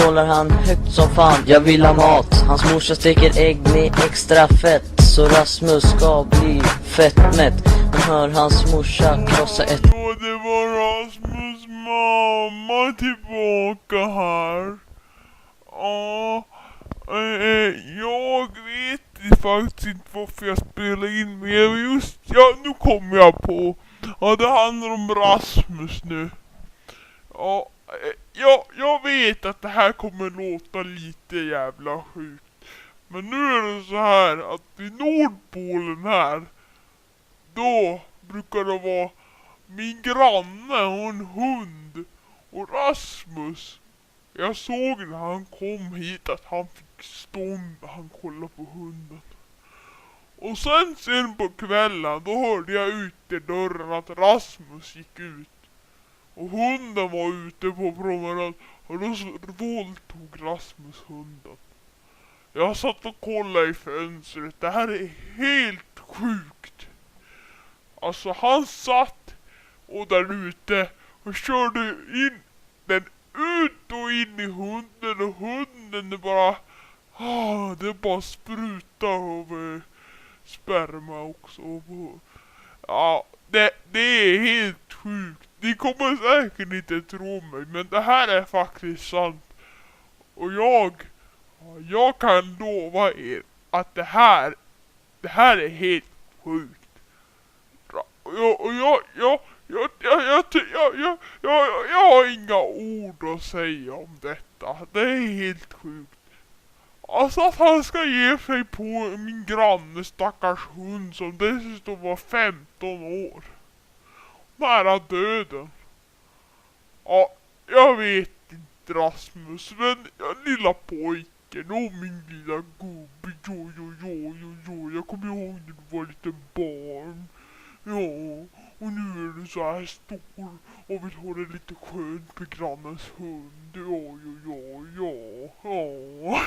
vrålar han högt som fan. Jag vill ha mat. Hans morsa steker ägg med extra fett, så Rasmus ska bli fettmätt. Man hör hans morsa krossa ett. Ja, det var Rasmus mamma tillbaka här. Ja, jag vet faktiskt inte varför jag spelar in mer. Just, ja, nu kommer jag på. Ja, det handlar om Rasmus nu. Ja, jag vet att det här kommer låta lite jävla sjukt. Men nu är det så här att i Nordpolen här, då brukar det vara min granne och en hund. Och Rasmus, jag såg när han kom hit att han fick stånd när han kollade på hunden. Och sen på kvällen, då hörde jag ut i dörren att Rasmus gick ut. Och hunden var ute på promenad, och då våldtog Rasmus hunden. Jag satt och kollade i fönstret. Det här är helt sjukt. Alltså han satt och där ute och körde in den ut och in i hunden, och hunden det bara spruta över sperma också. Ja, det är helt sjukt. Ni kommer säkert inte tro mig, men det här är faktiskt sant. Och jag kan lova er att det här är helt sjukt. Jag har inga ord att säga om detta. Det är helt sjukt. Alltså att han ska ge sig på min granne stackars hund som dessutom var 15 år. Nära döden. Ja, jag vet inte Rasmus, men lilla pojken och min lilla gubbe, jag kommer ihåg när du var lite barn. Ja, och nu är du så här stor och vill ha det lite skönt med grannens hund. Ja.